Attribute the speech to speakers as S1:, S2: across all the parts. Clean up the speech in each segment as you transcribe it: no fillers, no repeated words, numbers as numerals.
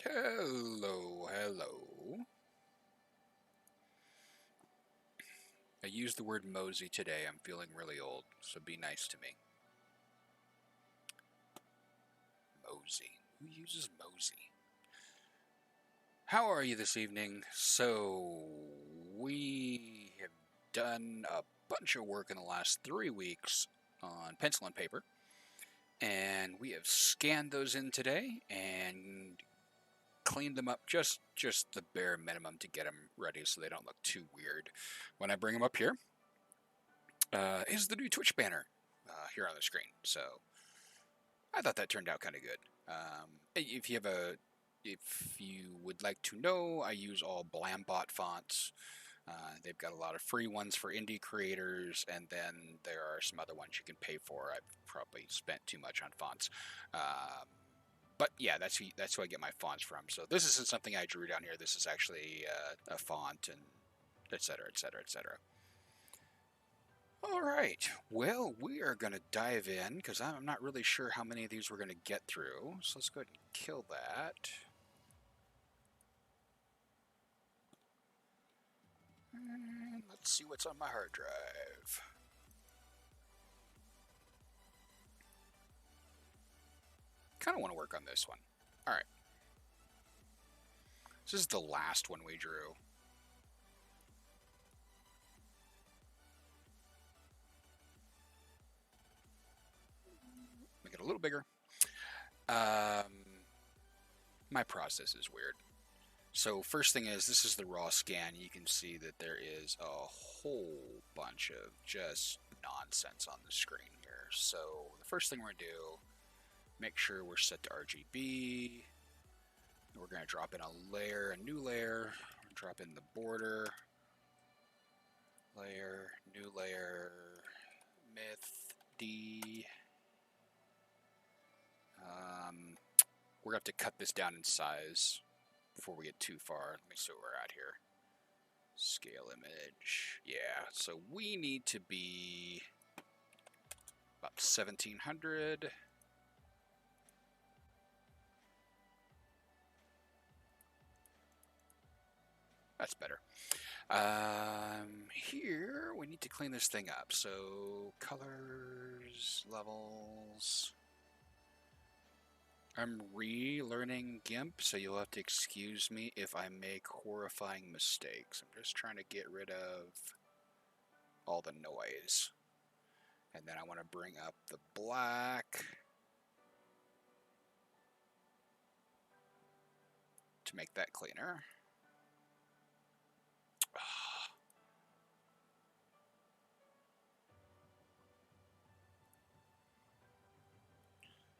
S1: Hello, hello. I used the word mosey today. I'm feeling really old, so be nice to me. Mosey. Who uses mosey? How are you this evening? So, we have done a bunch of work in the last 3 weeks on pencil and paper, and we have scanned those in today and cleaned them up just the bare minimum to get them ready so they don't look too weird when I bring them up here. Is the new Twitch banner here on the screen. So I thought that turned out kind of good. If you would like to know, I use all Blambot fonts. They've got a lot of free ones for indie creators, and then there are some other ones you can pay for. I've probably spent too much on fonts. But yeah, that's who I get my fonts from. So this isn't something I drew down here. This is actually a font, and et cetera, et cetera, et cetera. All right, well, we are going to dive in because I'm not really sure how many of these we're going to get through. So let's go ahead and kill that. And let's see what's on my hard drive. Kind of want to work on this one. All right. This is the last one we drew. Make it a little bigger. My process is weird. So first thing is, this is the raw scan. You can see that there is a whole bunch of just nonsense on the screen here. So the first thing we're going to do, make sure we're set to RGB. We're going to drop in a layer, a new layer. Drop in the border. Layer, new layer, myth, D. We're going to have to cut this down in size before we get too far. Let me see where we're at here. Scale image. Yeah, so we need to be about 1700. That's better. Here we need to clean this thing up. So colors, levels. I'm relearning GIMP, so you'll have to excuse me if I make horrifying mistakes. I'm just trying to get rid of all the noise. And then I want to bring up the black to make that cleaner.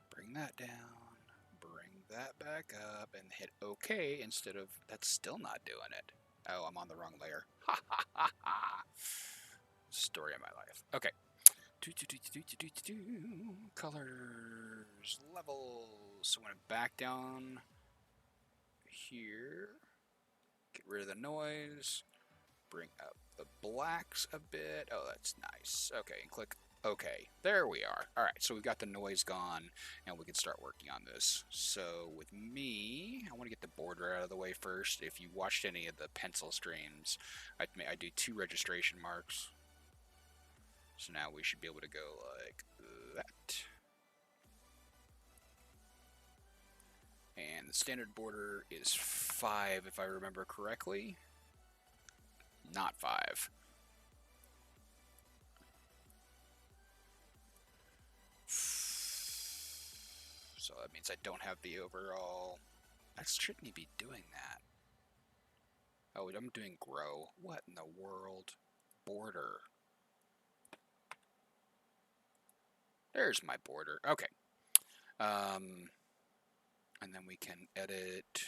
S1: Bring that down, bring that back up, and hit OK instead of, that's still not doing it. Oh, I'm on the wrong layer. Ha ha ha ha. Story of my life. Okay. Colors, levels. So I'm going to back down here. Get rid of the noise. Bring up the blacks a bit. Oh, that's nice. Okay, and click OK. There we are. All right, so we've got the noise gone, and we can start working on this. So with me, I want to get the border out of the way first. If you watched any of the pencil streams, I do 2 registration marks. So now we should be able to go like that. And the standard border is 5 if I remember correctly. Not 5. So that means I don't have the overall. I shouldn't be doing that. Oh, I'm doing grow. What in the world? Border. There's my border. Okay. And then we can edit,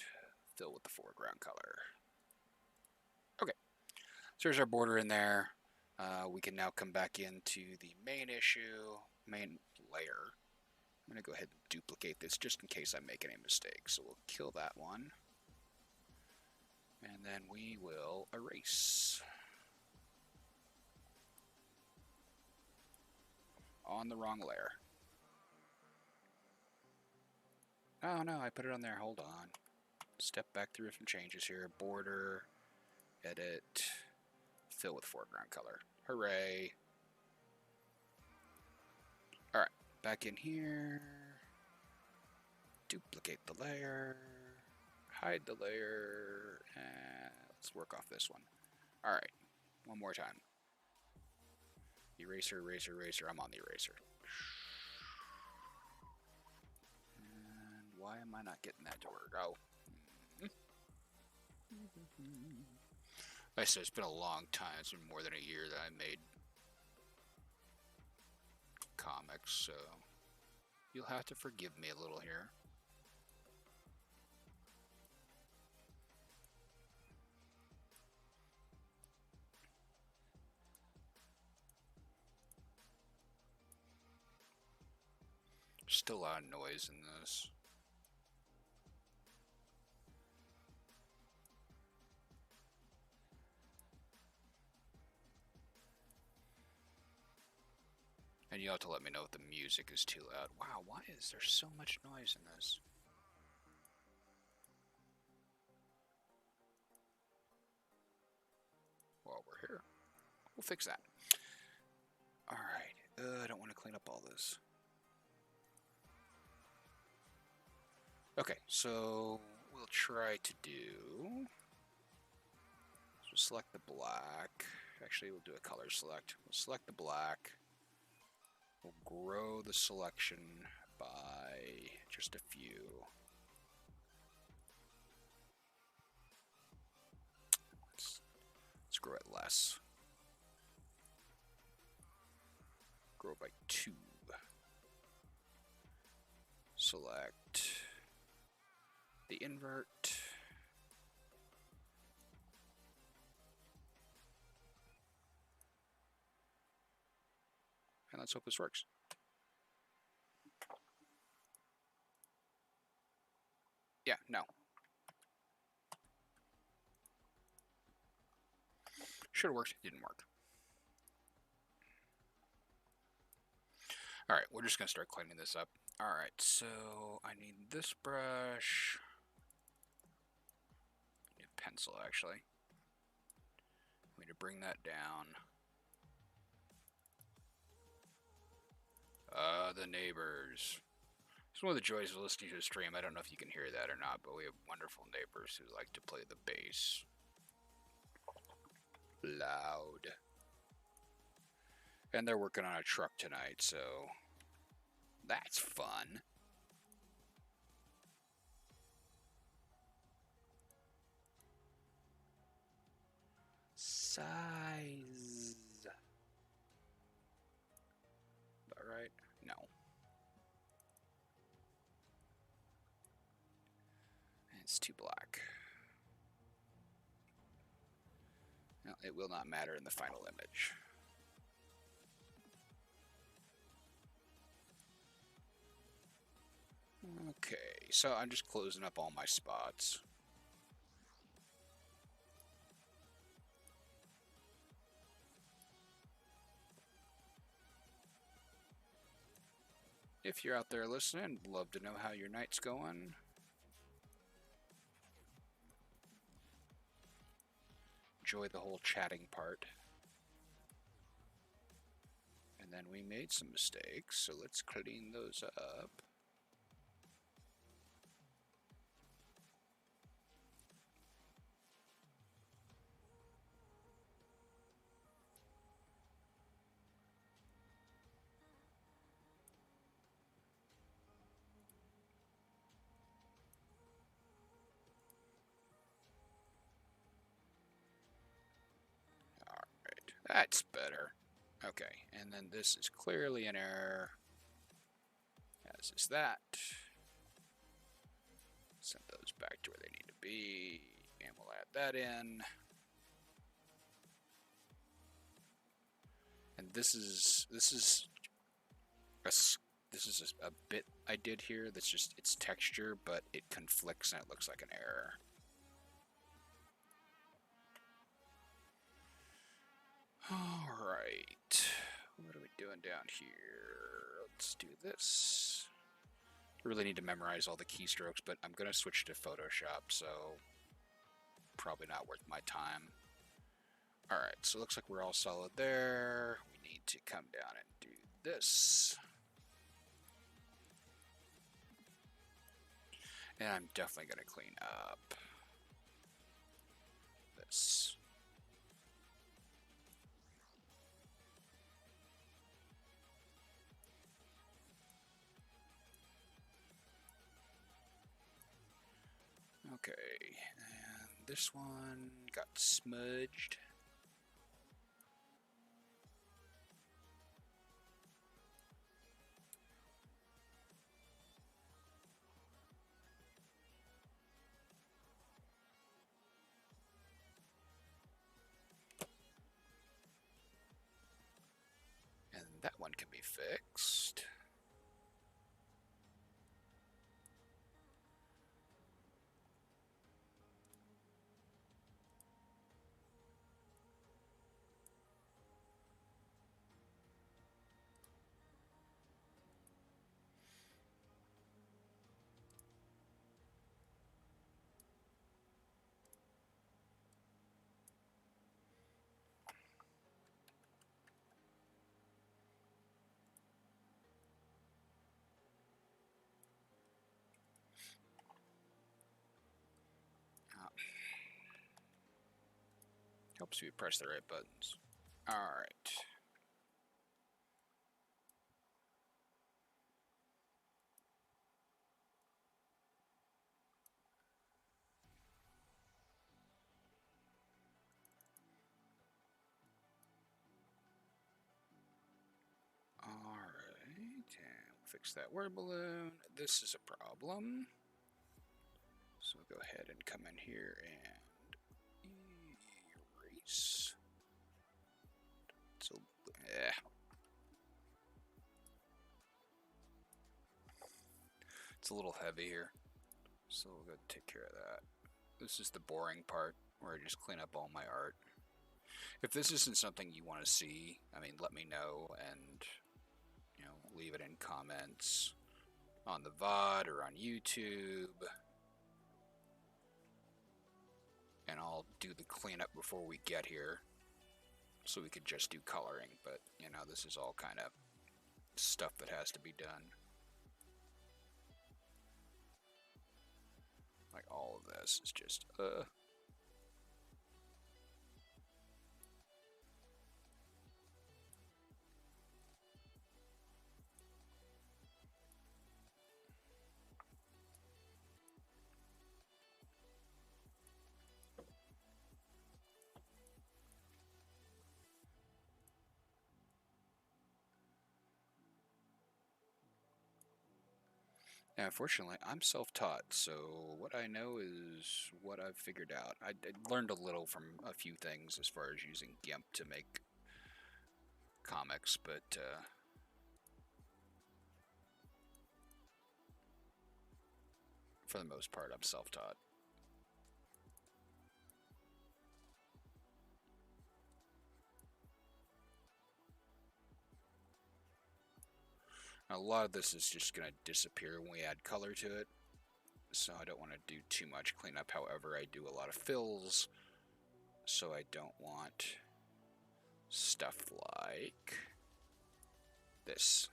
S1: fill with the foreground color. Okay. So there's our border in there. We can now come back into the main issue, main layer. I'm going to go ahead and duplicate this just in case I make any mistakes. So we'll kill that one. And then we will erase. On the wrong layer. Oh no, I put it on there. Hold on. Step back through some changes here. Border, edit, fill with foreground color. Hooray. Alright, back in here. Duplicate the layer. Hide the layer. And let's work off this one. Alright, one more time. Eraser, eraser, eraser. I'm on the eraser. And why am I not getting that to work? Oh. Like I said, it's been a long time. It's been more than a year that I made comics, so you'll have to forgive me a little here. Still a lot of noise in this. And you'll have to let me know if the music is too loud. Wow, why is there so much noise in this? While we're here, we'll fix that. Alright, I don't want to clean up all this. Okay, so we'll try to do... So select the black. Actually, we'll do a color select. We'll select the black. We'll grow the selection by just a few. Let's grow it less. grow by 2. Select the invert. And let's hope this works. Yeah, no. Should have worked, didn't work. Alright, we're just going to start cleaning this up. Alright, so I need this brush. I need a pencil, actually. We need to bring that down. The neighbors. It's one of the joys of listening to a stream. I don't know if you can hear that or not, but we have wonderful neighbors who like to play the bass. Loud. And they're working on a truck tonight, so that's fun. Size. About right? No. It's too black. No, it will not matter in the final image. Okay, so I'm just closing up all my spots. If you're out there listening, love to know how your night's going. Enjoy the whole chatting part. And then we made some mistakes, so let's clean those up. Alright, that's better. Okay, and then this is clearly an error. As is that. Send those back to where they need to be, and we'll add that in. And this is a bit I did here. That's just its texture, but it conflicts and it looks like an error. All right, what are we doing down here? Let's do this. I really need to memorize all the keystrokes, but I'm gonna switch to Photoshop, so probably not worth my time. All right, so it looks like we're all solid there. We need to come down and do this. And I'm definitely gonna clean up this. Okay, and this one got smudged. And that one can be fixed. Helps you press the right buttons. All right. Fix that word balloon. This is a problem. So we'll go ahead and come in here and erase. So, it's a little heavy here. So we'll go take care of that. This is the boring part where I just clean up all my art. If this isn't something you want to see, I mean, let me know and, you know, leave it in comments on the VOD or on YouTube. And I'll do the cleanup before we get here. So we could just do coloring, but, you know, this is all kind of stuff that has to be done. Like, all of this is just, Now, unfortunately, I'm self-taught, so what I know is what I've figured out. I learned a little from a few things as far as using GIMP to make comics, but for the most part, I'm self-taught. A lot of this is just going to disappear when we add color to it, so I don't want to do too much cleanup. However, I do a lot of fills, so I don't want stuff like this.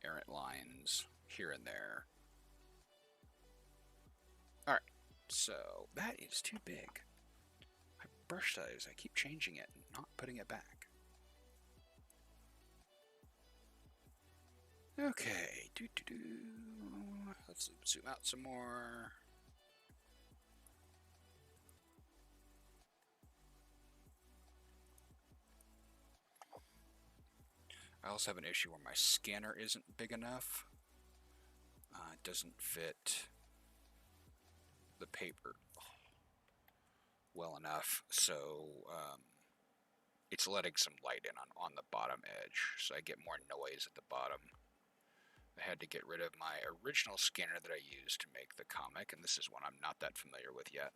S1: Errant lines here and there. Alright, so that is too big. My brush size, I keep changing it and not putting it back. Okay, let's zoom out some more. I also have an issue where my scanner isn't big enough. It doesn't fit the paper well enough, so it's letting some light in on the bottom edge, so I get more noise at the bottom. I had to get rid of my original scanner that I used to make the comic, and this is one I'm not that familiar with yet.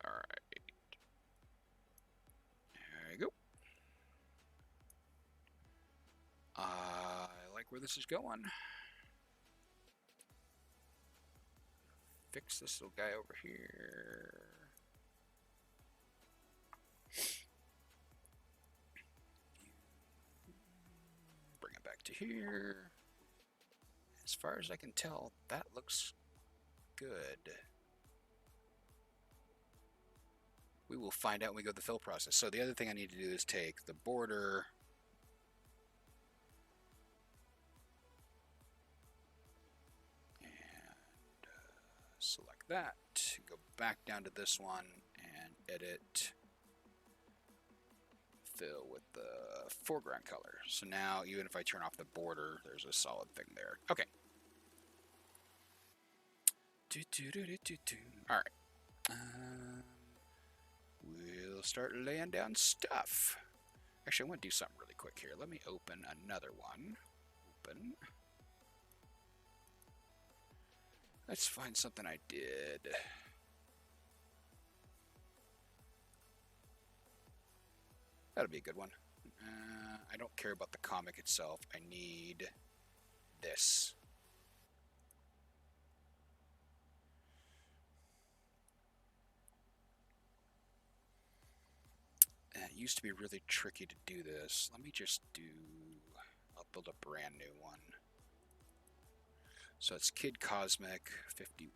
S1: Alright. There you go. I like where this is going. Fix this little guy over here. Bring it back to here. As far as I can tell, that looks good. We will find out when we go through the fill process. So the other thing I need to do is take the border and select that. Go back down to this one and edit fill with the foreground color. So now even if I turn off the border, there's a solid thing there. Okay. Alright. We'll start laying down stuff. Actually, I want to do something really quick here. Let me open another one. Open. Let's find something I did. That'll be a good one. I don't care about the comic itself. I need this. It used to be really tricky to do this. Let me just do... I'll build a brand new one. So it's Kid Cosmic 51.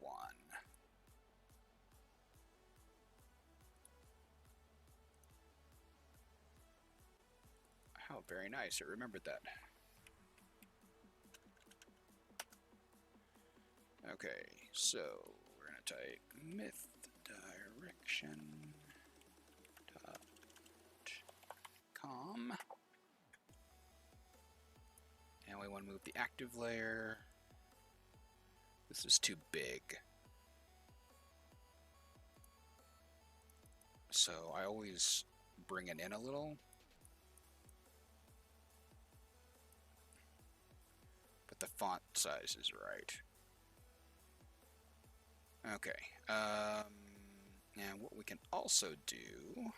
S1: How very nice. It remembered that. Okay, so we're going to type myth direction.com. And we want to move the active layer. This is too big. So I always bring it in a little. But the font size is right. Okay. And what we can also do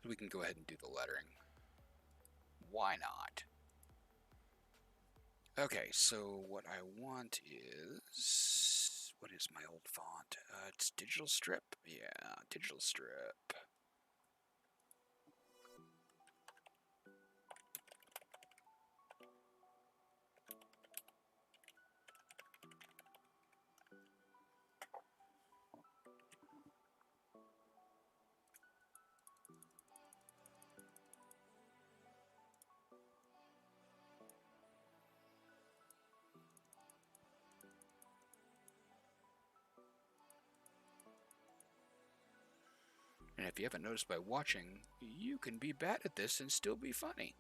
S1: is we can go ahead and do the lettering. Why not? Okay, so what I want is... What is my old font? It's Digital Strip? Yeah, Digital Strip. And if you haven't noticed by watching, you can be bad at this and still be funny.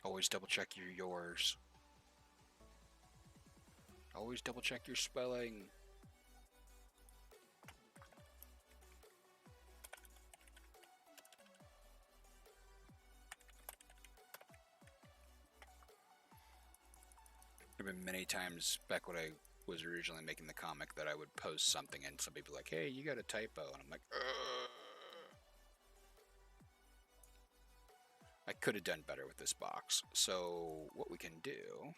S1: Always double check yours. Always double check your spelling. There have been many times back when I was originally making the comic that I would post something and somebody would be like, hey, you got a typo. And I'm like, ugh. I could have done better with this box. So what we can do...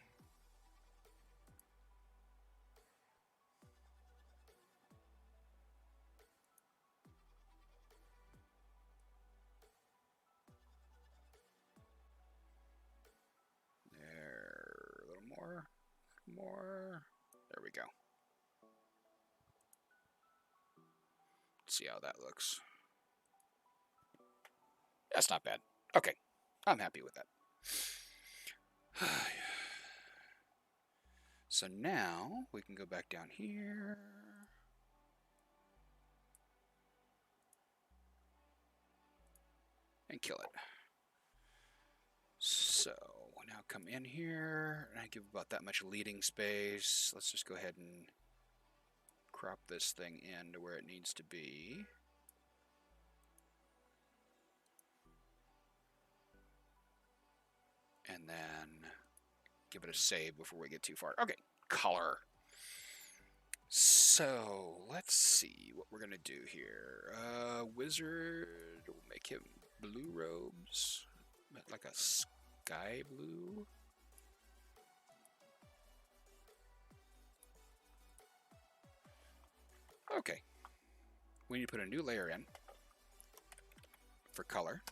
S1: There, a little more. There we go. Let's see how that looks. That's not bad. Okay, I'm happy with that. So now we can go back down here. And kill it. So we'll now come in here, and I give about that much leading space. Let's just go ahead and crop this thing in to where it needs to be. And then give it a save before we get too far. Okay, color. So let's see what we're gonna do here. Wizard, we'll make him blue robes, like a sky blue. Okay, we need to put a new layer in for color.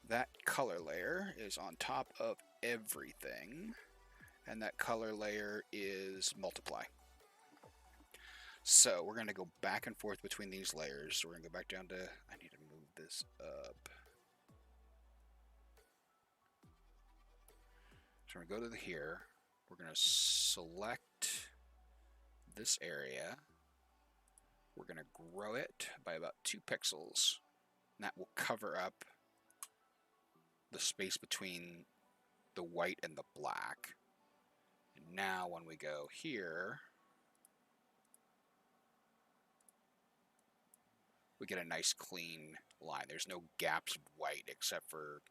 S1: That color layer is on top of everything, and that color layer is multiply. So we're going to go back and forth between these layers. So we're going to go back down to, I need to move this up. So we're going to go to here. We're going to select this area. We're going to grow it by about 2 pixels. And that will cover up the space between the white and the black. And now when we go here, we get a nice clean line. There's no gaps of white except for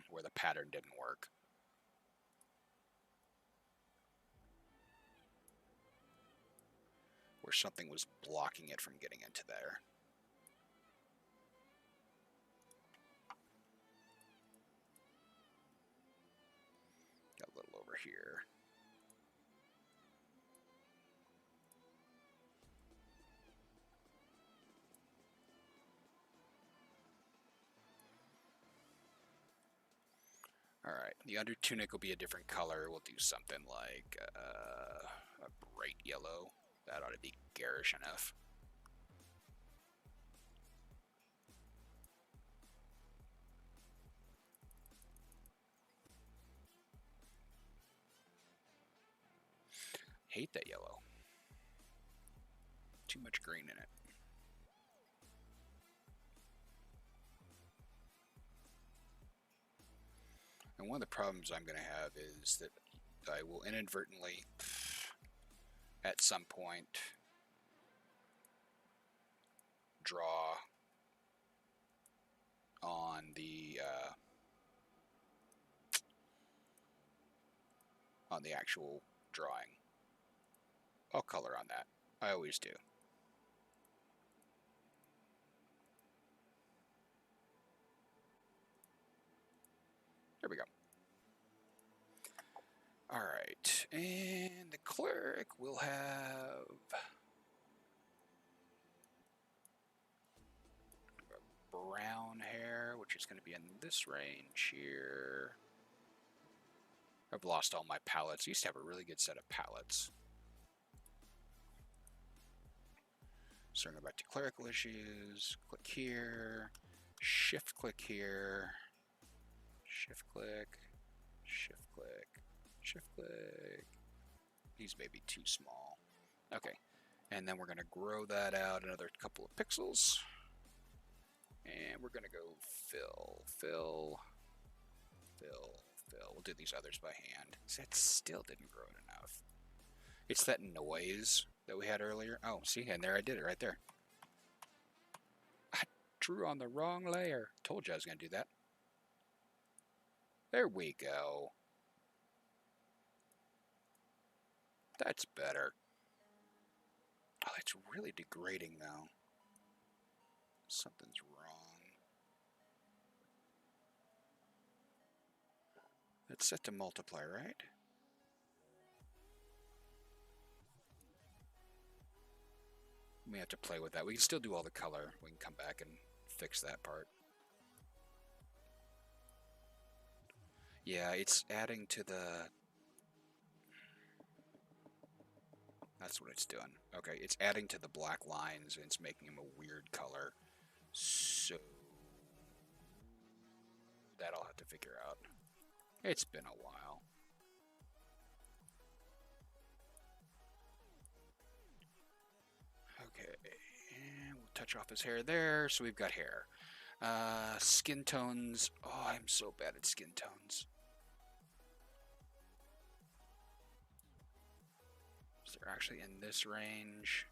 S1: where the pattern didn't work. Where something was blocking it from getting into there. Got a little over here. Alright, the under tunic will be a different color. We'll do something like a bright yellow. That ought to be garish enough. Hate that yellow. Too much green in it. And one of the problems I'm going to have is that I will inadvertently, at some point, draw on the actual drawing. I'll color on that. I always do. There we go. Alright, and the cleric will have brown hair, which is going to be in this range here. I've lost all my palettes. I used to have a really good set of palettes. So I'm going back to clerical issues. Click here. Shift click here. Shift click. Shift click. Shift click. These may be too small. Okay. And then we're going to grow that out another couple of pixels. And we're going to go fill, fill, fill, fill. We'll do these others by hand. That still didn't grow it enough. It's that noise that we had earlier. Oh, see, and there I did it right there. I drew on the wrong layer. Told you I was going to do that. There we go. That's better. Oh, it's really degrading now. Something's wrong. It's set to multiply, right? We may have to play with that. We can still do all the color. We can come back and fix that part. Yeah, it's adding to the... That's what it's doing. Okay, it's adding to the black lines, and it's making them a weird color. So... that I'll have to figure out. It's been a while. Okay, and we'll touch off his hair there, so we've got hair. Skin tones. Oh, I'm so bad at skin tones. So they're actually in this range.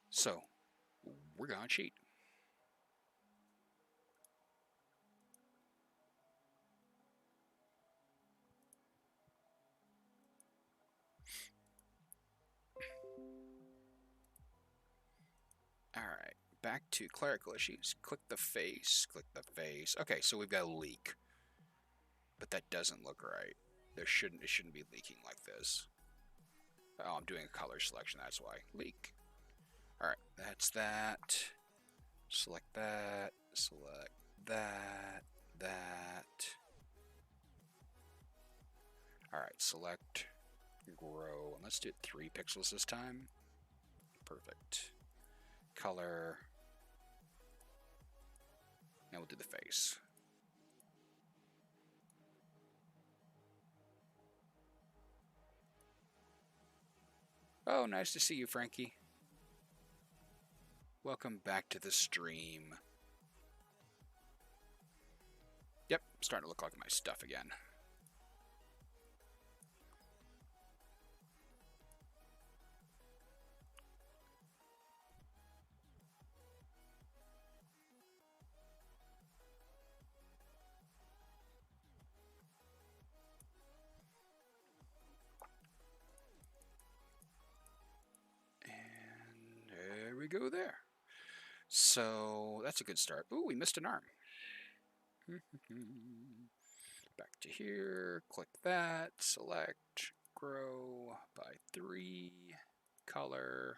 S1: So, we're gonna cheat. Alright, back to clerical issues. Click the face, click the face. Okay, so we've got a leak. But that doesn't look right. It shouldn't be leaking like this. Oh, I'm doing a color selection, that's why. Leak. Alright, that's that. Select that. Select that. That. Alright, select, grow. And let's do it 3 pixels this time. Perfect. Color. And we'll do the face. Oh, nice to see you, Frankie. Welcome back to the stream. Yep, starting to look like my stuff again. There we go there. So that's a good start. Ooh, we missed an arm. Back to here, click that, select, grow by 3, color,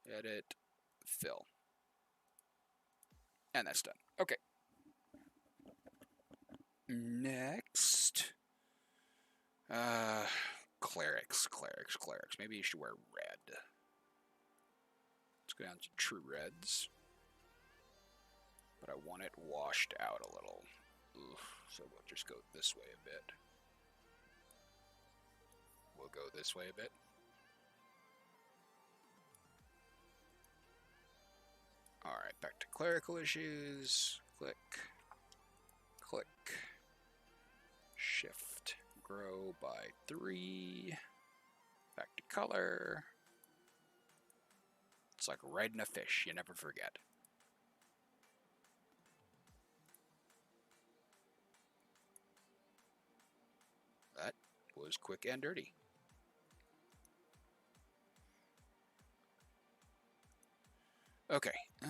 S1: edit, fill. And that's done. Okay. Next. Clerics. Maybe you should wear red. Let's go down to true reds. But I want it washed out a little. Oof. So we'll just go this way a bit. We'll go this way a bit. Alright, back to clerical issues. Click. Click. Shift. Grow by 3. Back to color. It's like riding a fish, you never forget. That was quick and dirty. Okay. I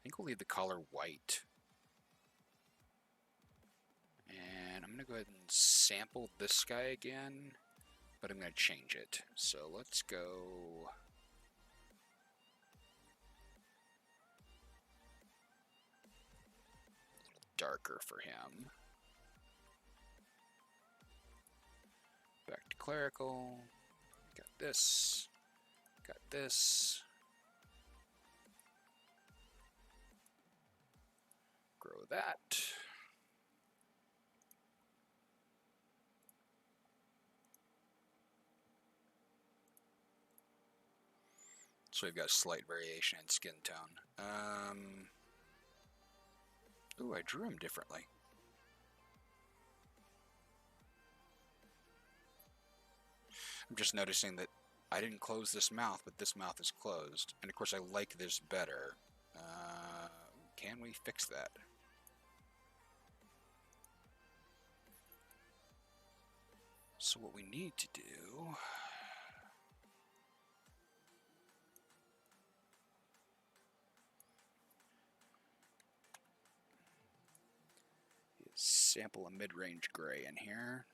S1: think we'll leave the color white. And I'm going to go ahead and sample this guy again, but I'm going to change it. So let's go a little darker for him. Back to clerical. Got this. Got this. Grow that. So we've got slight variation in skin tone. Ooh, I drew him differently. I'm just noticing that I didn't close this mouth, but this mouth is closed. And of course I like this better. Can we fix that? So what we need to do is sample a mid-range gray in here.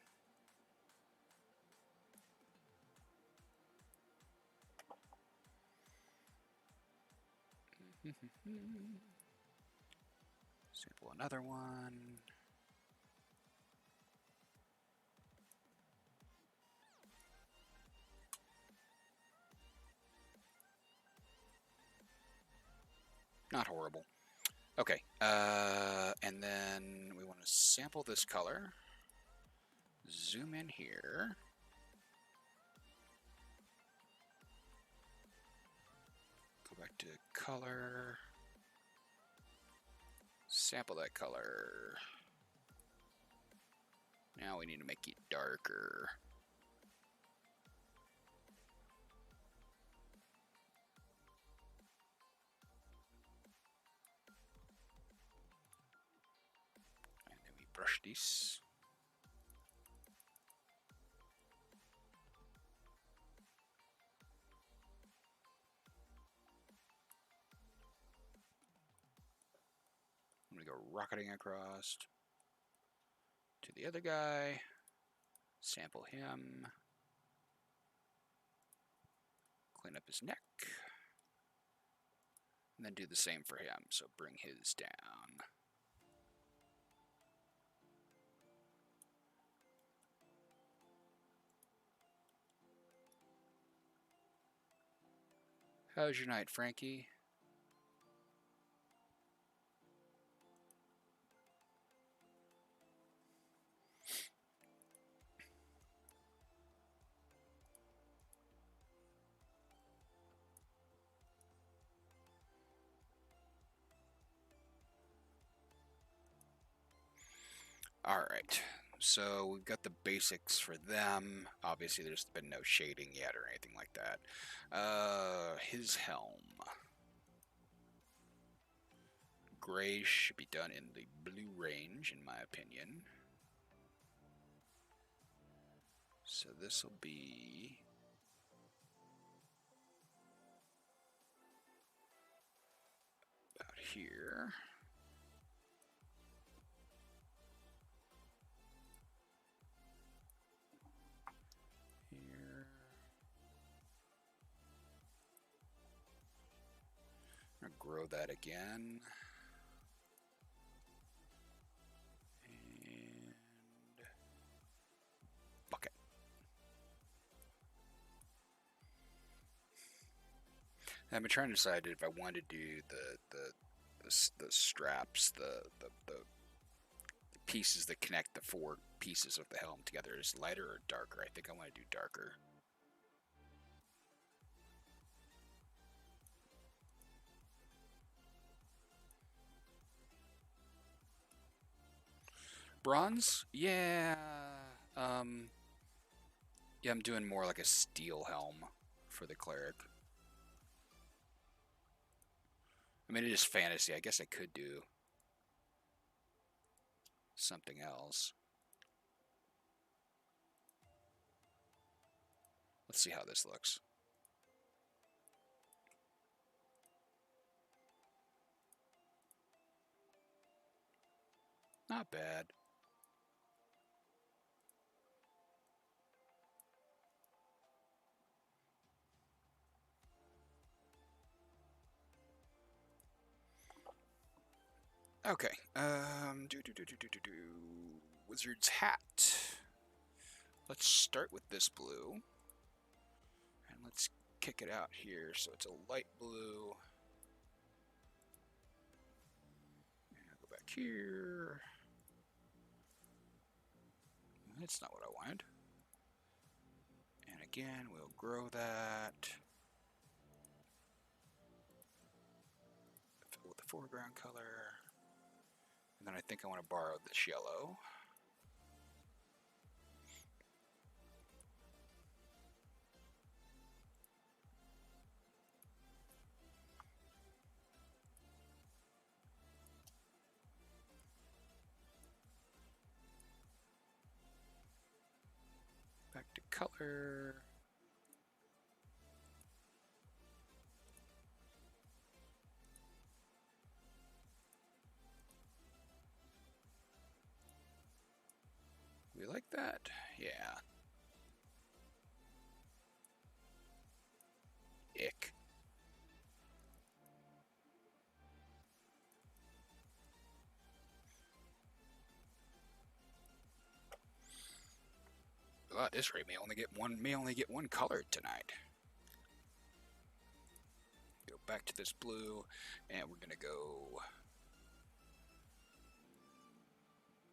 S1: Sample another one. Not horrible. Okay, and then we want to sample this color. Zoom in here. Go back to color. Sample that color. Now we need to make it darker. And then we brush this. I'm going to go rocketing across to the other guy. Sample him. Clean up his neck. And then do the same for him. So bring his down. How's your night, Frankie? Alright, so we've got the basics for them. Obviously there's been no shading yet or anything like that. His helm. Gray should be done in the blue range, in my opinion. So this will be about here. grow that again. And bucket. I've been trying to decide if I want to do the straps, the pieces that connect the four pieces of the helm together, is lighter or darker. I think I want to do darker. Bronze? Yeah. Yeah, I'm doing more like a steel helm for the cleric. I mean, it is fantasy. I guess I could do something else. Let's see how this looks. Not bad. Okay. Wizard's hat. Let's start with this blue. And let's kick it out here so it's a light blue. And I'll go back here. That's not what I wanted. And again, we'll grow that. Fill with the foreground color. And then I think I want to borrow this yellow. Back to color. We like that? Yeah. Ick. Well, at this rate, may only get one color tonight. Go back to this blue, and we're gonna go.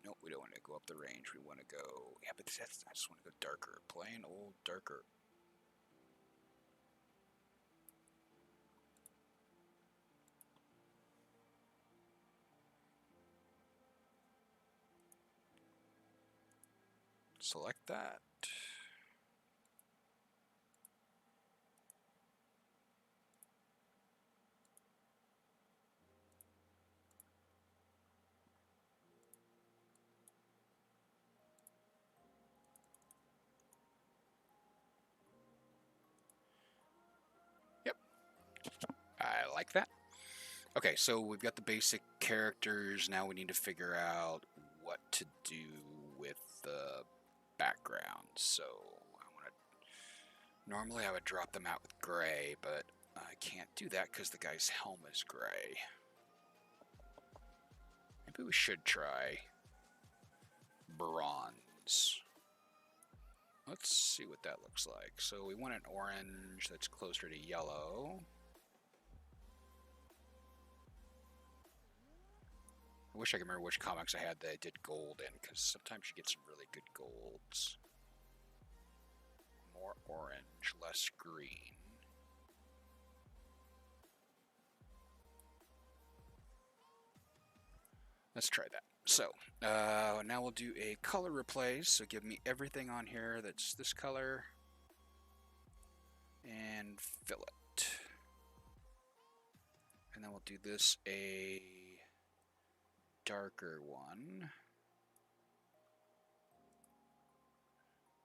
S1: Nope, we don't want to go up the range. We want to go. Yeah, but that's, I just want to go darker. Plain old darker. Select that. Yep, I like that. Okay, so we've got the basic characters. Now we need to figure out what to do with the background. So I want to. Normally I would drop them out with gray, but I can't do that because the guy's helm is gray. Maybe we should try bronze. Let's see what that looks like. So we want an orange that's closer to yellow. I wish I could remember which comics I had that I did gold in, because sometimes you get some really good golds. More orange, less green. Let's try that. So, now we'll do a color replace. So give me everything on here that's this color. And fill it. And then we'll do this a darker one.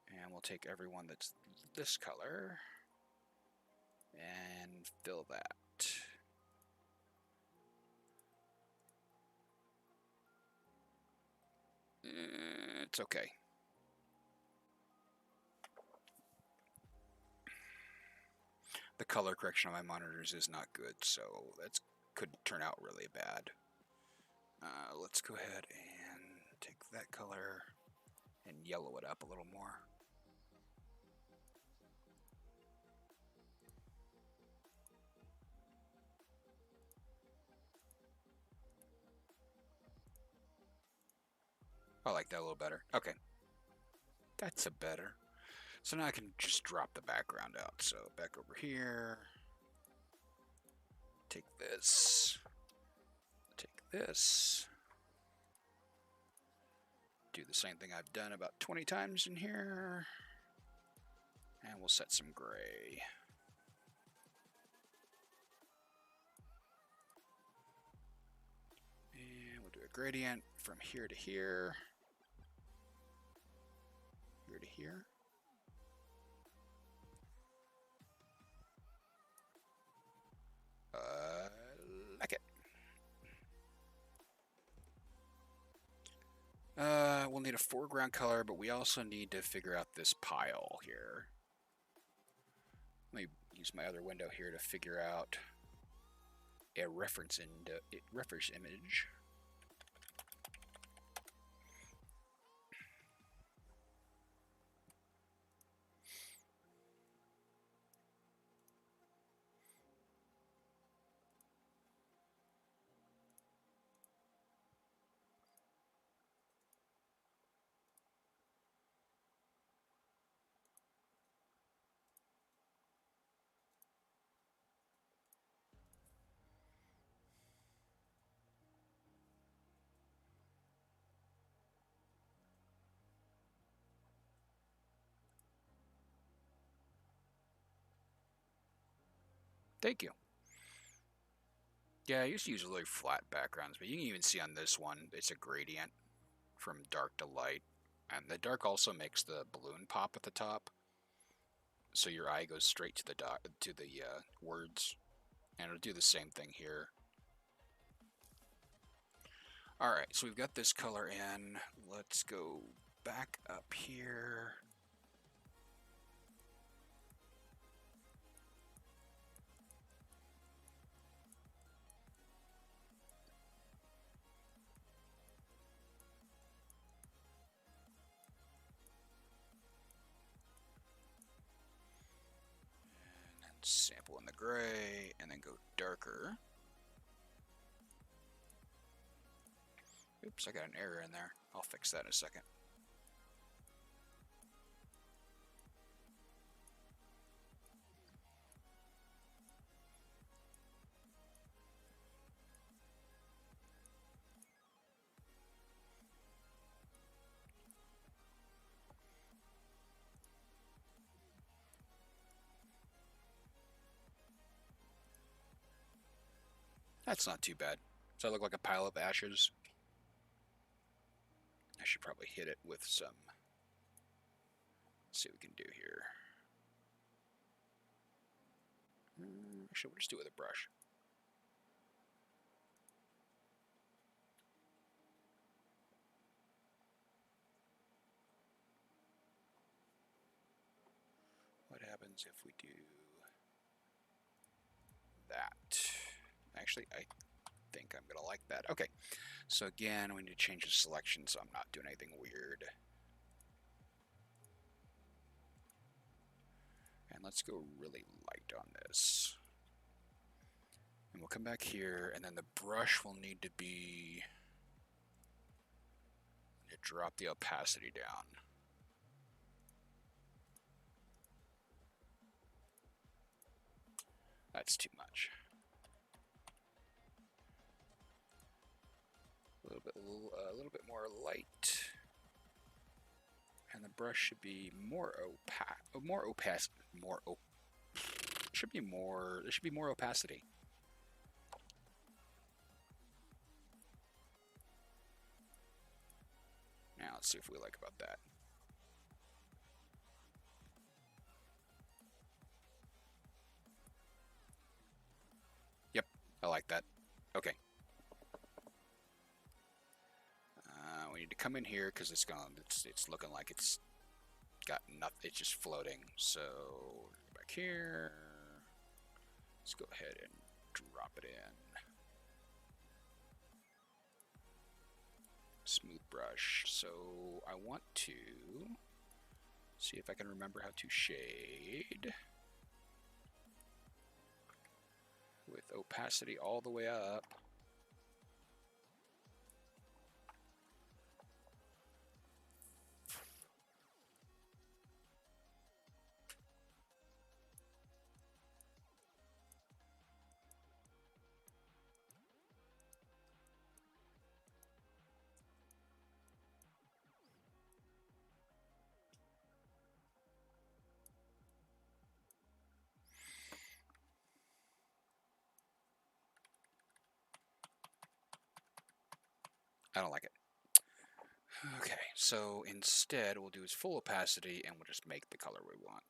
S1: And we'll take everyone that's this color and fill that. It's okay. The color correction on my monitors is not good, so that's could turn out really bad. Let's go ahead and take that color and yellow it up a little more. I like that a little better. Okay. That's a better. So now I can just drop the background out. So back over here. Take this. Take this. Do the same thing I've done about 20 times in here. And we'll set some gray. And we'll do a gradient from here to here. Here to here. Like it. We'll need a foreground color, but we also need to figure out this pile here. Let me use my other window here to figure out a reference image. Thank you. Yeah, I used to use really flat backgrounds, but you can even see on this one, it's a gradient from dark to light. And the dark also makes the balloon pop at the top. So your eye goes straight to the words. And it'll do the same thing here. Alright, so we've got this color in. Let's go back up here. And then sample in the gray, and then go darker. Oops, I got an error in there. I'll fix that in a second. That's not too bad. Does that look like a pile of ashes? I should probably hit it with some. Let's see what we can do here. Actually, we'll just do it with a brush. What happens if we do that? Actually, I think I'm gonna like that. Okay, so again, we need to change the selection so I'm not doing anything weird. And let's go really light on this. And we'll come back here, and then the brush will need to be to drop the opacity down. That's too much. A little bit more light, and the brush should be more opaque. Should be more. There should be more opacity. Now let's see if we like about that. Yep, I like that. Okay. We need to come in here because it's looking like it's got nothing. It's just floating. So back here. Let's go ahead and drop it in. smooth brush. So I want to see if I can remember how to shade with opacity all the way up. I don't like it. Okay, so instead we'll do is full opacity and we'll just make the color we want.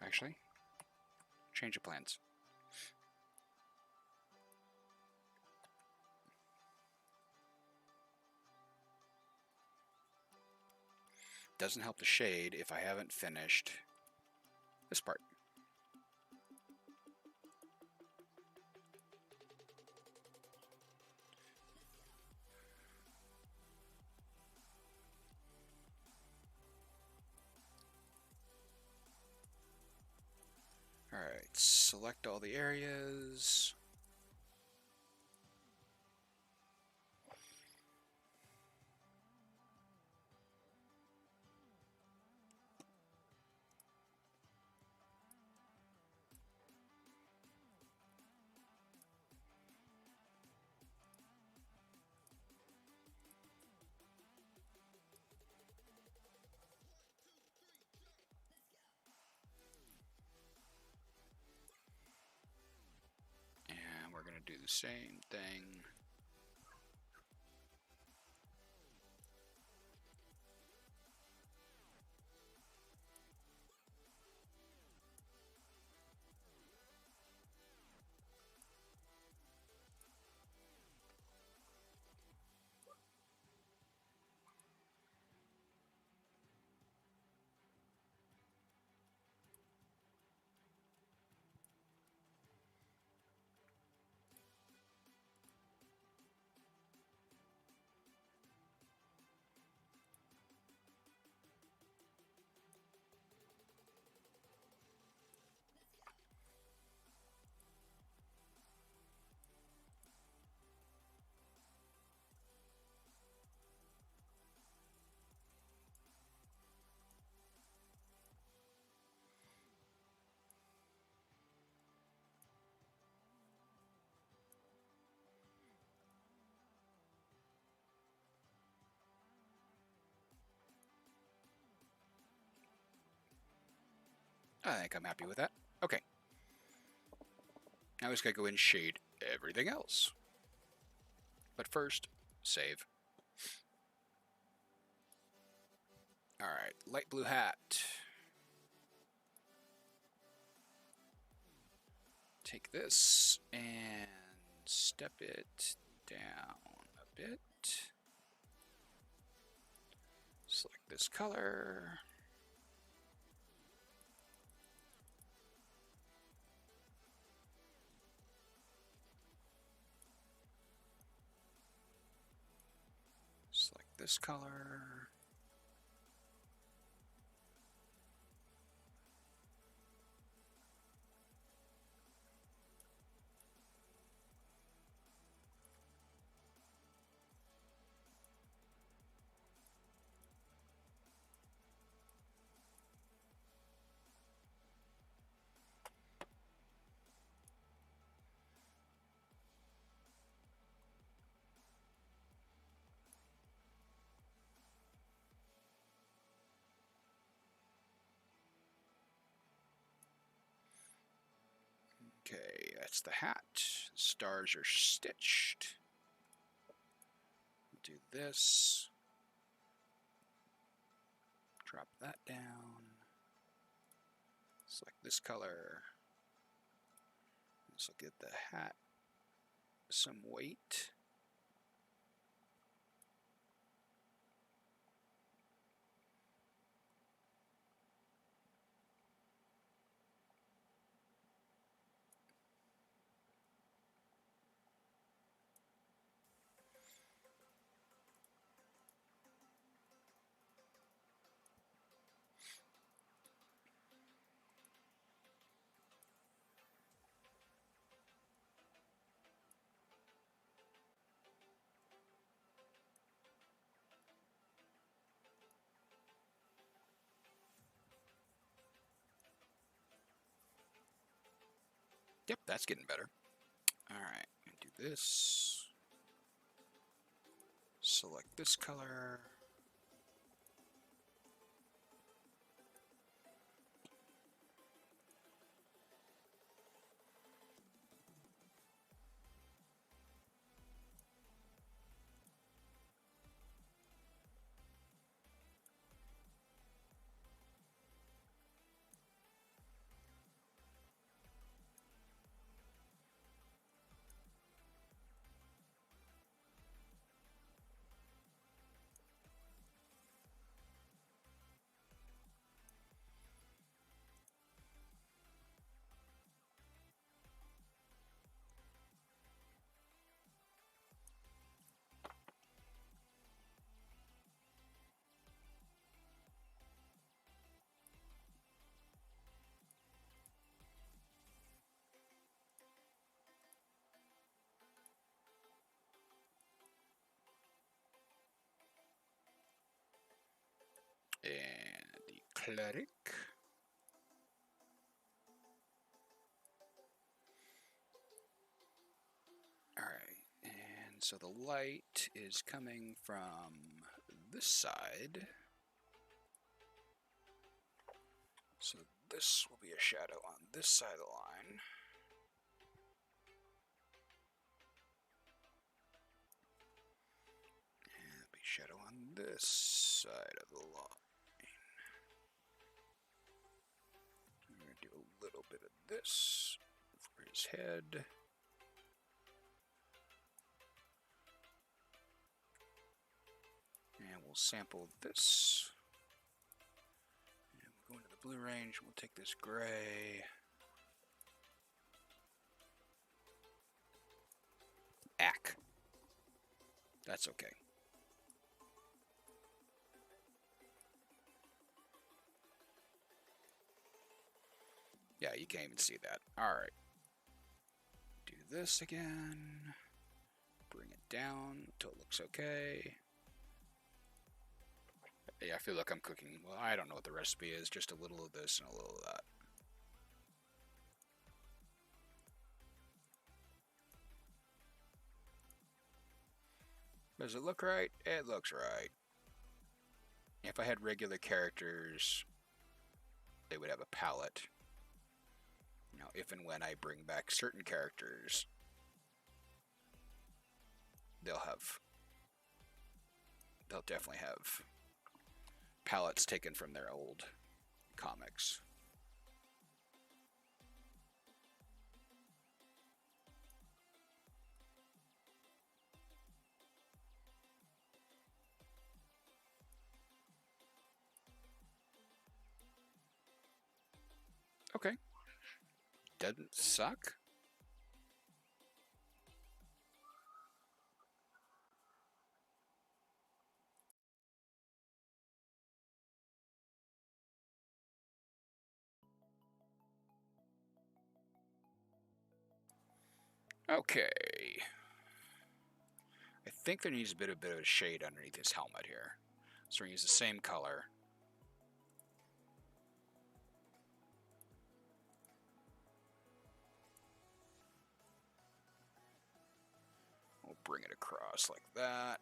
S1: Actually, change of plans. Doesn't help the shade if I haven't finished this part. Alright, select all the areas. And we're going to do the same thing. I think I'm happy with that. Okay. Now we just gotta go in and shade everything else. But first, save. Alright, light blue hat. Take this and step it down a bit. Select this color. Select this color. Okay, that's the hat. Stars are stitched. Do this. Drop that down. Select this color. This will give the hat some weight. Yep, that's getting better. Alright, do this. Select this color. And the cleric. Alright, and so the light is coming from this side. So this will be a shadow on this side of the line. And it'll be shadow on this side of the line. I'm going to do a little bit of this for his head. And we'll sample this. And we'll go into the blue range. We'll take this gray. Ack. That's okay. Yeah, you can't even see that. Alright. Do this again. Bring it down until it looks okay. Yeah, I feel like I'm cooking. Well, I don't know what the recipe is. Just a little of this and a little of that. Does it look right? It looks right. If I had regular characters, they would have a palette. You know, if and when I bring back certain characters, they'll definitely have palettes taken from their old comics. Okay. Doesn't suck. Okay. I think there needs a bit of a shade underneath his helmet here. So we're going to use the same color. We'll bring it across like that.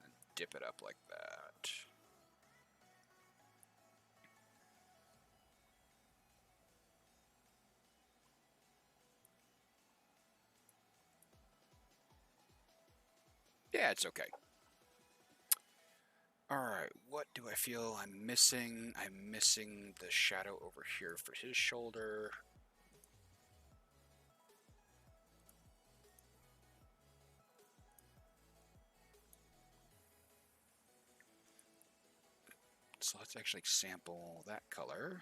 S1: And dip it up like that. Yeah, it's okay. Alright, what do I feel I'm missing? I'm missing the shadow over here for his shoulder. So let's actually sample that color.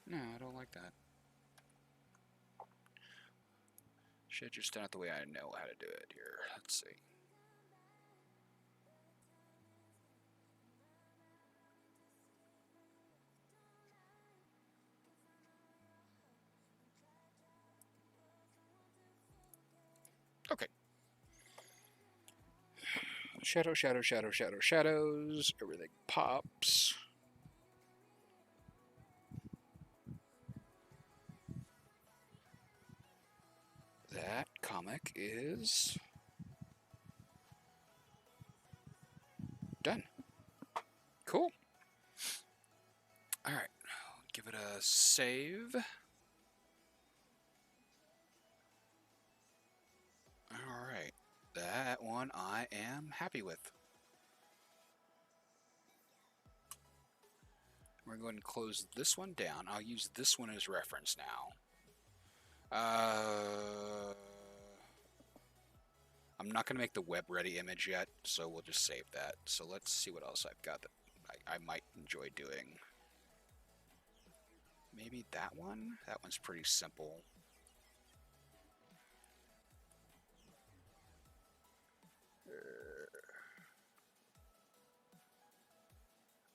S1: No, I don't like that. Should just done it the way I know how to do it here. Let's see. Okay. Shadow, shadow, shadow, shadow, shadows. Everything pops. That comic is done. Cool. Alright, give it a save. Alright, that one I am happy with. We're going to close this one down. I'll use this one as reference now. I'm not going to make the web ready image yet, so we'll just save that. So let's see what else I've got that I might enjoy doing. Maybe that one? That one's pretty simple.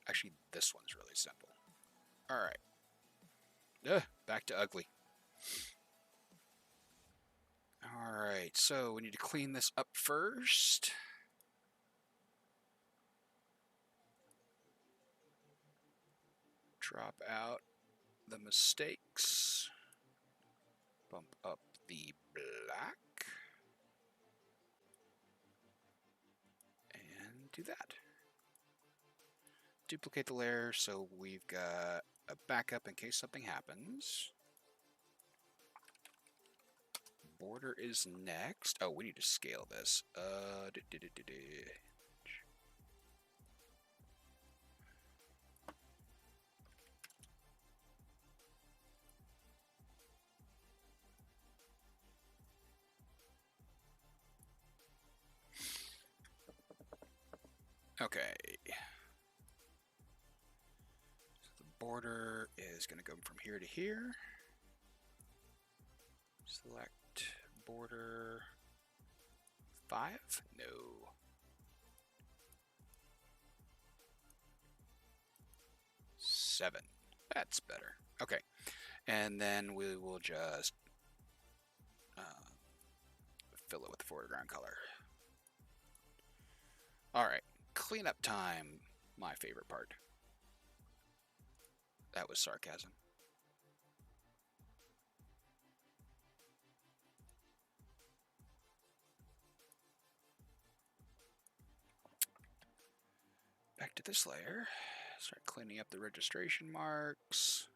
S1: Actually, this one's really simple. Alright. Back to ugly. Alright, so we need to clean this up first. Drop out the mistakes. Bump up the black. And do that. Duplicate the layer so we've got a backup in case something happens. Border is next. Oh, we need to scale this. Okay. So the border is going to go from here to here. Select border 5? No. 7. That's better. Okay. And then we will just fill it with the foreground color. Alright. Cleanup time. My favorite part. That was sarcasm. Back to this layer. Start cleaning up the registration marks.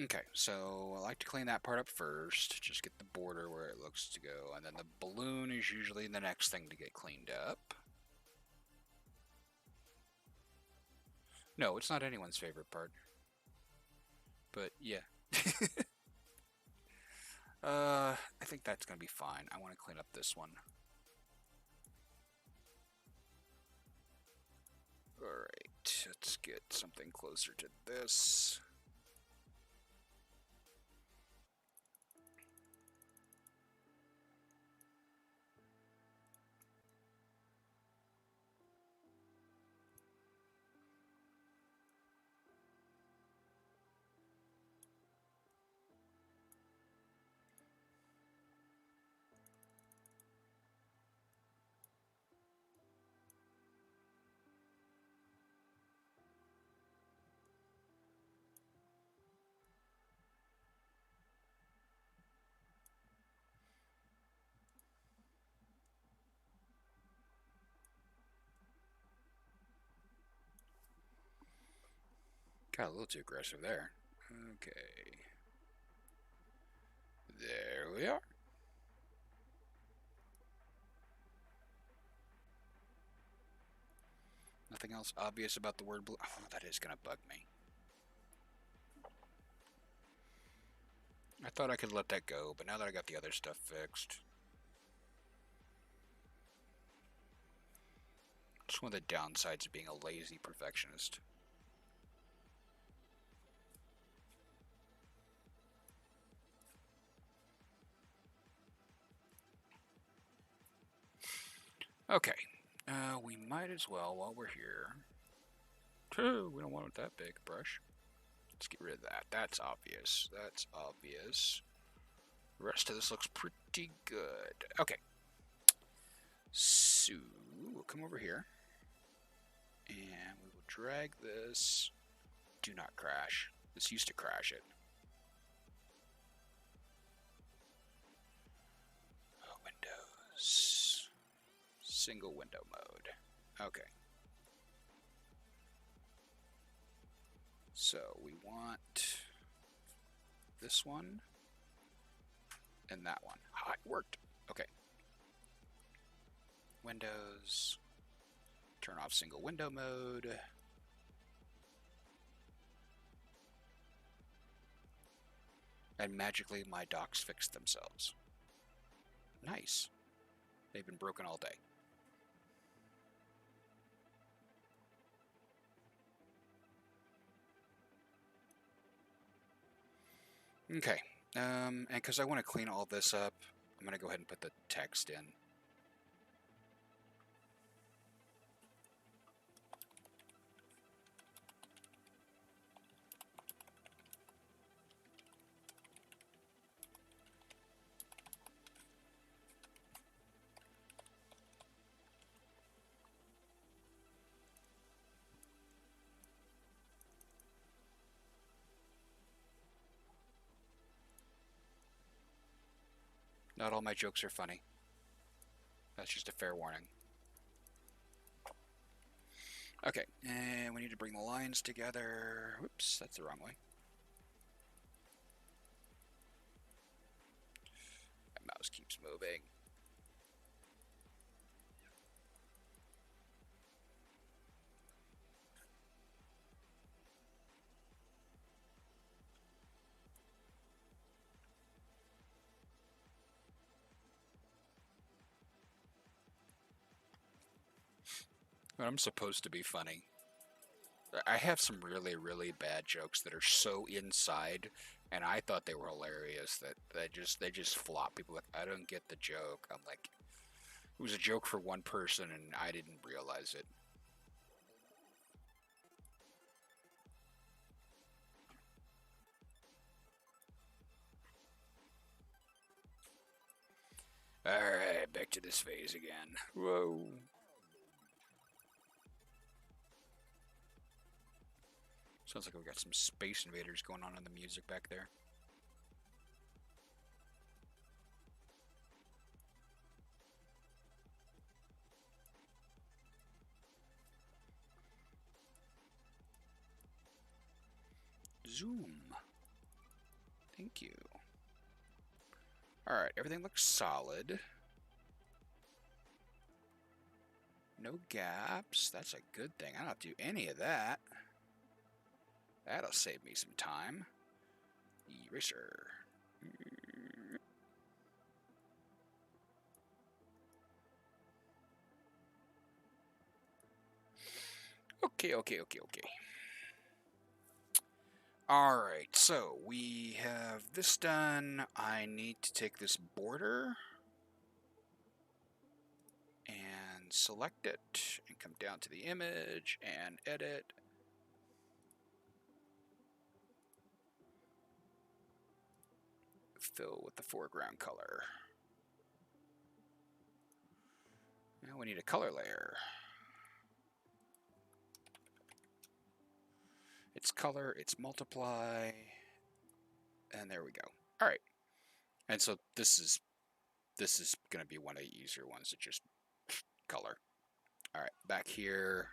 S1: Okay, so I like to clean that part up first. Just get the border where it looks to go. And then the balloon is usually the next thing to get cleaned up. No, it's not anyone's favorite part. But yeah. I think that's going to be fine. I want to clean up this one. Alright, let's get something closer to this. Got a little too aggressive there. Okay. There we are. Nothing else obvious about the word blue. Oh, that is going to bug me. I thought I could let that go, but now that I got the other stuff fixed. It's one of the downsides of being a lazy perfectionist. Okay. We might as well, while we're here... We don't want that big brush. Let's get rid of that. That's obvious. That's obvious. The rest of this looks pretty good. Okay. So, we'll come over here. And we will drag this. Do not crash. This used to crash it. Windows. Single window mode. Okay. So we want this one and that one. Ah, it worked. Okay. Windows. Turn off single window mode. And magically my docks fixed themselves. Nice. They've been broken all day. Okay. And because I want to clean all this up, I'm going to go ahead and put the text in. Not all my jokes are funny. That's just a fair warning. Okay, and we need to bring the lines together. Whoops, that's the wrong way. My mouse keeps moving. But I'm supposed to be funny. I have some really, really bad jokes that are so inside, and I thought they were hilarious that they just flop. People are like, I don't get the joke. I'm like, it was a joke for one person, and I didn't realize it. Alright, back to this phase again. Whoa. Sounds like we got some Space Invaders going on in the music back there. Zoom. Thank you. Alright, everything looks solid. No gaps. That's a good thing. I don't have to do any of that. That'll save me some time. Eraser. Okay. Alright, so we have this done. I need to take this border and select it and come down to the image and edit. Fill with the foreground color. Now we need a color layer. It's color, it's multiply, and there we go. All right, and so this is going to be one of the easier ones to just color. All right, back here,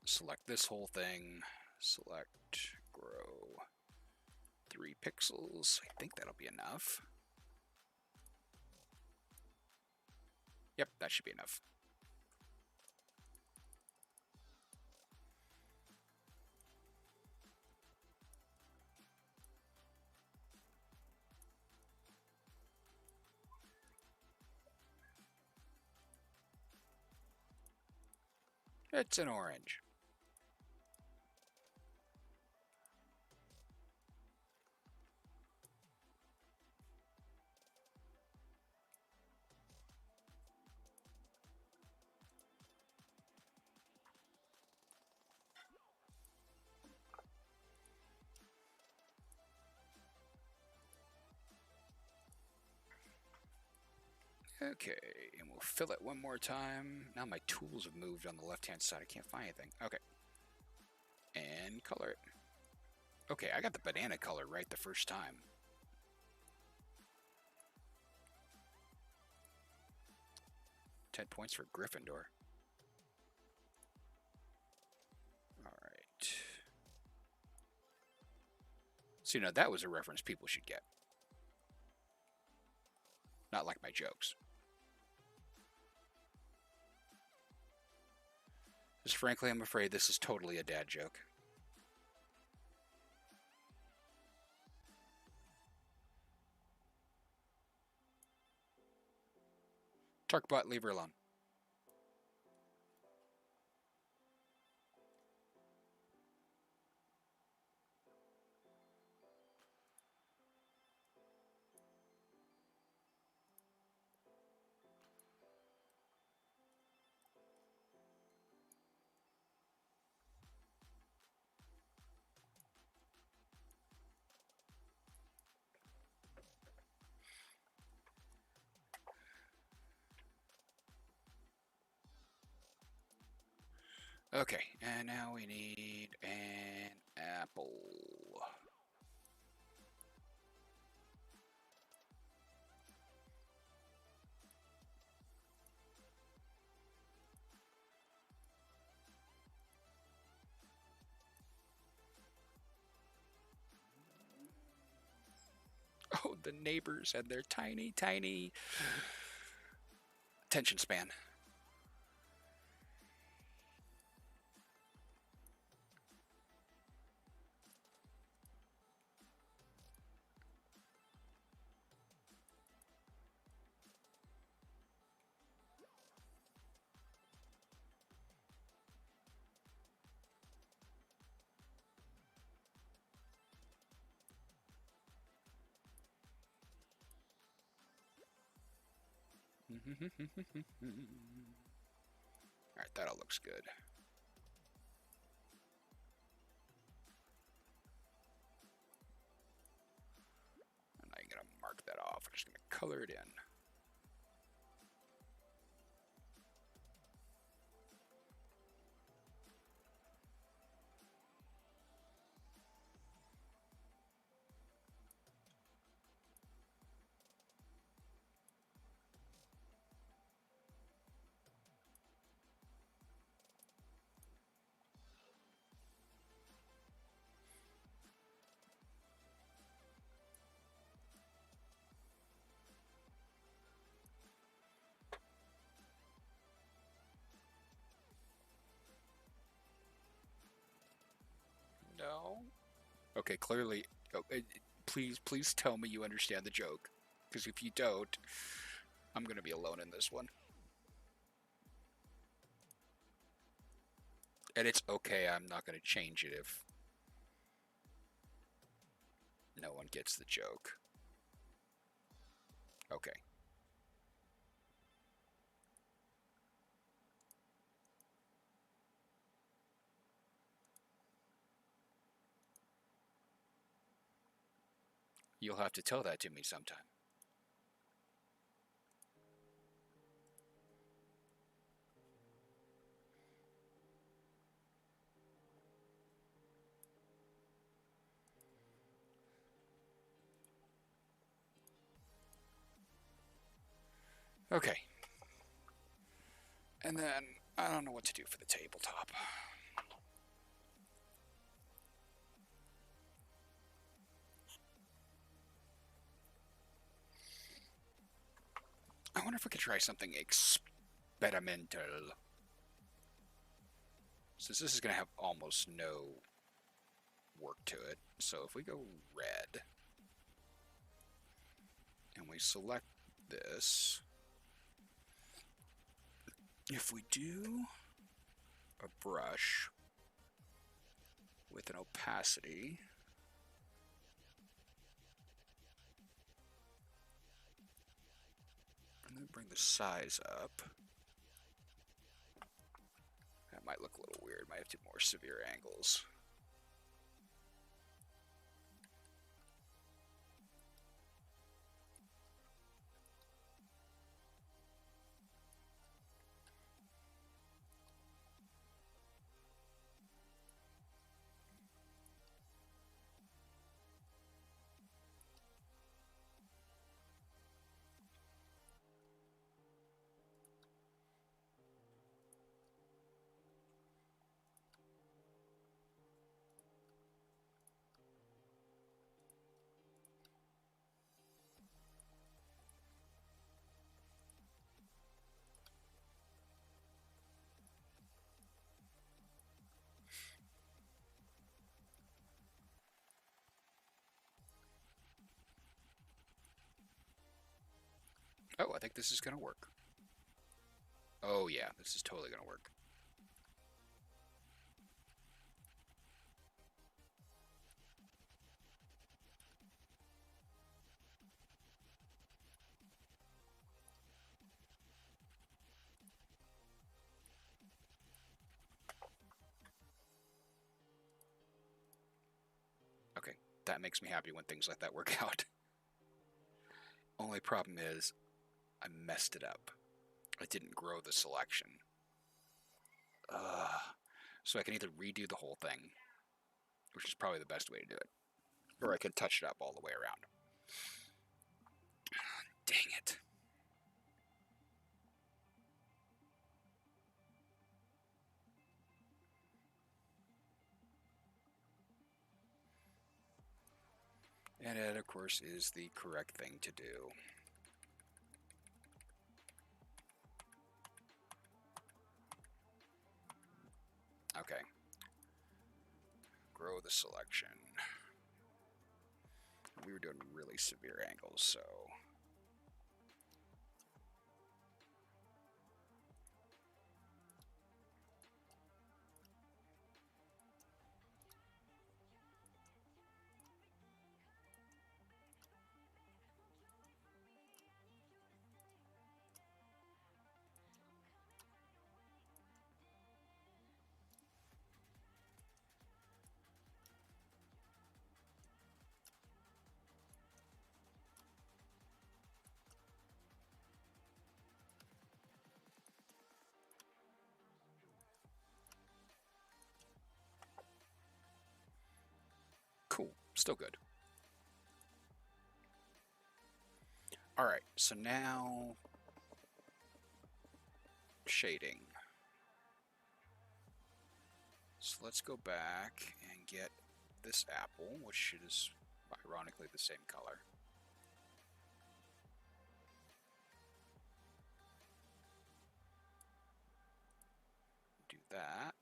S1: select this whole thing, select grow 3 pixels. I think that'll be enough. Yep, that should be enough. It's an orange. Okay, and we'll fill it one more time. Now my tools have moved on the left-hand side. I can't find anything. Okay. And color it. Okay, I got the banana color right the first time. $10 points for Gryffindor. Alright. So, that was a reference people should get. Not like my jokes. Because frankly, I'm afraid this is totally a dad joke. Tarkbot, leave her alone. Okay, and now we need an apple. Oh, the neighbors and their tiny, tiny attention span. Alright, that all looks good. I'm not going to mark that off. I'm just going to color it in. No. Okay, clearly. Oh, please tell me you understand the joke. Because if you don't, I'm going to be alone in this one. And it's okay, I'm not going to change it if no one gets the joke. Okay. You'll have to tell that to me sometime. Okay. And then, I don't know what to do for the tabletop. wonder if we could try something experimental. Since this is going to have almost no work to it. So if we go red, and we select this, if we do a brush with an opacity, and then bring the size up, that might look a little weird, might have to do more severe angles. Oh, I think this is going to work. Oh yeah, this is totally going to work. Okay, that makes me happy when things like that work out. Only problem is, I messed it up. I didn't grow the selection. So I can either redo the whole thing, which is probably the best way to do it, or I can touch it up all the way around. Dang it. And it, of course, is the correct thing to do. Okay. Grow the selection. We were doing really severe angles, so... Cool. Still good. Alright, so now... shading. So let's go back and get this apple, which is ironically the same color. Do that.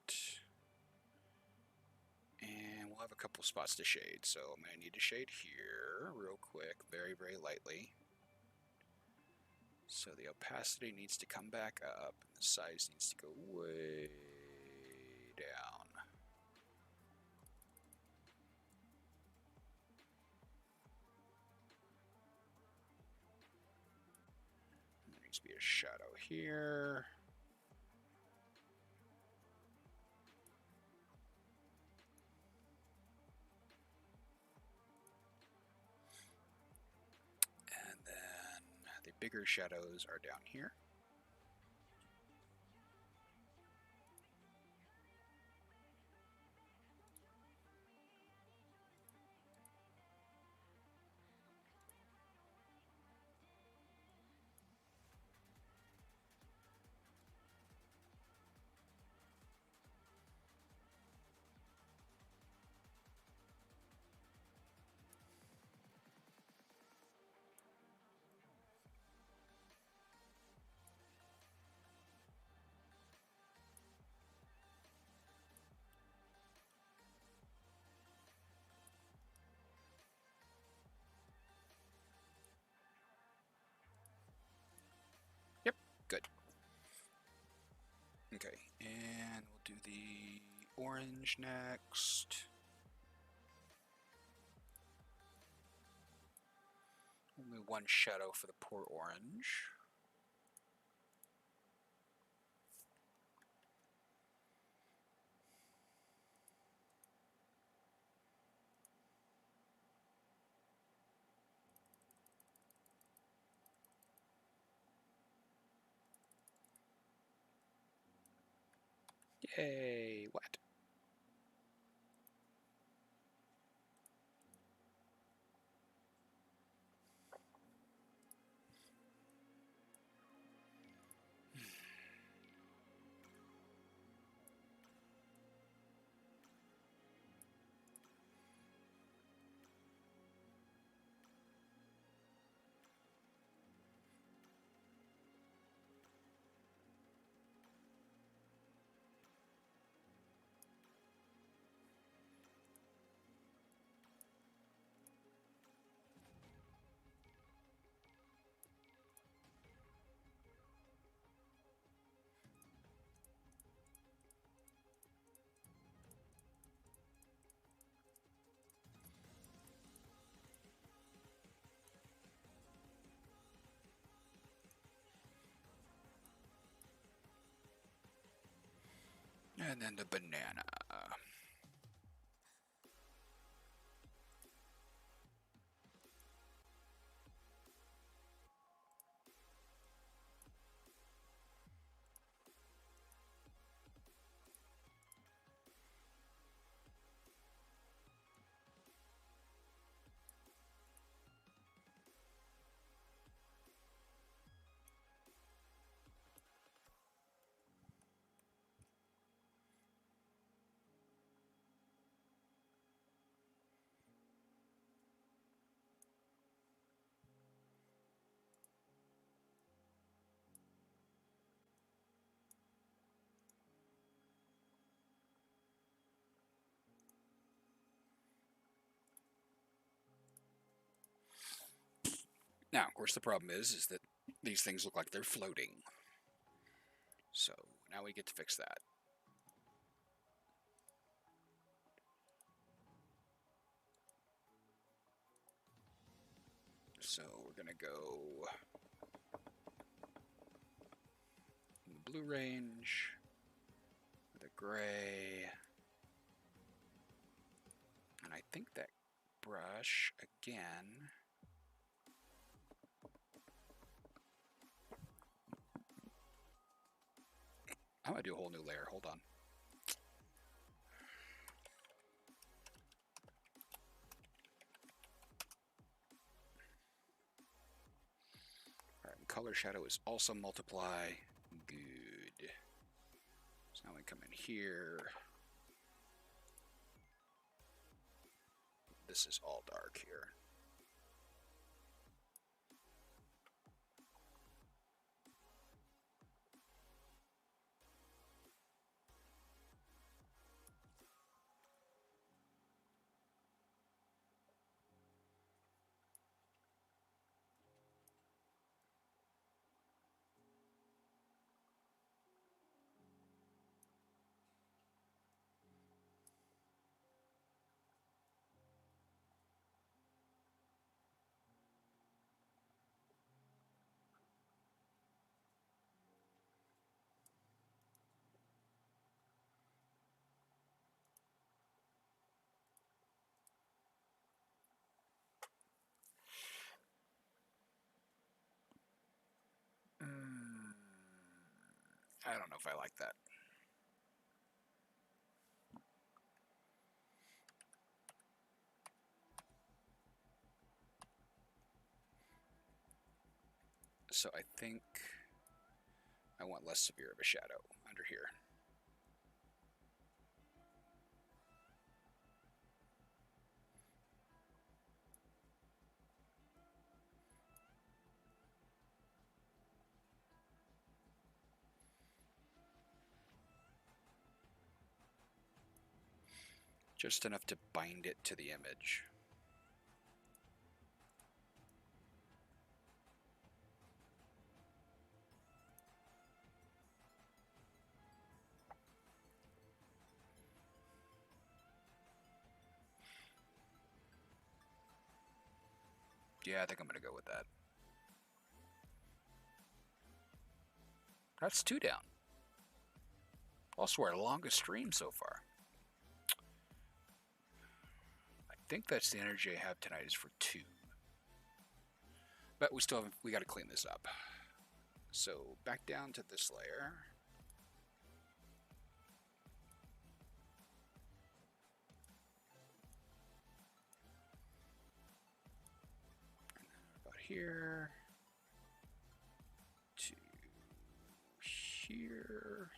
S1: And we'll have a couple spots to shade, so I'm going to need to shade here real quick, very, very lightly. So the opacity needs to come back up, and the size needs to go way down. There needs to be a shadow here. The bigger shadows are down here. Okay, and we'll do the orange next. Only one shadow for the poor orange. Yay, what? And then the banana. Now, of course, the problem is that these things look like they're floating. So now we get to fix that. So we're gonna go in the blue range, the gray, and I think that brush again. I'm gonna do a whole new layer. Hold on. All right, color shadow is also multiply. Good. So now we come in here. This is all dark here. I don't know if I like that. So I think I want less severe of a shadow under here. Just enough to bind it to the image. Yeah, I think I'm going to go with that. That's 2 down. Also our longest stream so far. I think that's the energy I have tonight is for 2. But we still have, we got to clean this up. So back down to this layer. About here to here.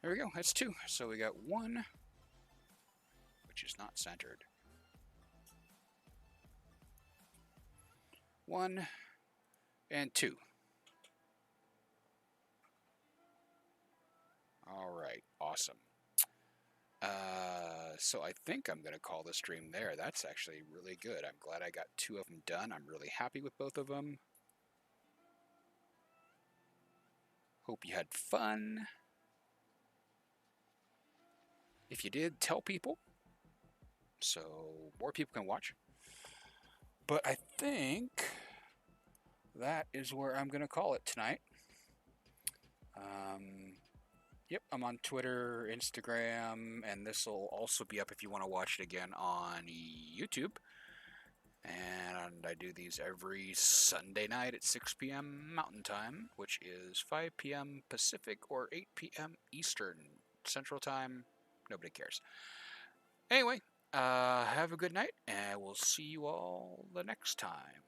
S1: There we go. That's 2. So we got 1, which is not centered. 1 and 2. All right. Awesome. So I think I'm going to call the stream there. That's actually really good. I'm glad I got 2 of them done. I'm really happy with both of them. Hope you had fun. If you did, tell people so more people can watch. But I think that is where I'm going to call it tonight. Yep, I'm on Twitter, Instagram, and this will also be up if you want to watch it again on YouTube. And I do these every Sunday night at 6 p.m. Mountain Time, which is 5 p.m. Pacific or 8 p.m. Eastern Central Time. Nobody cares. Anyway, have a good night, and we'll see you all the next time.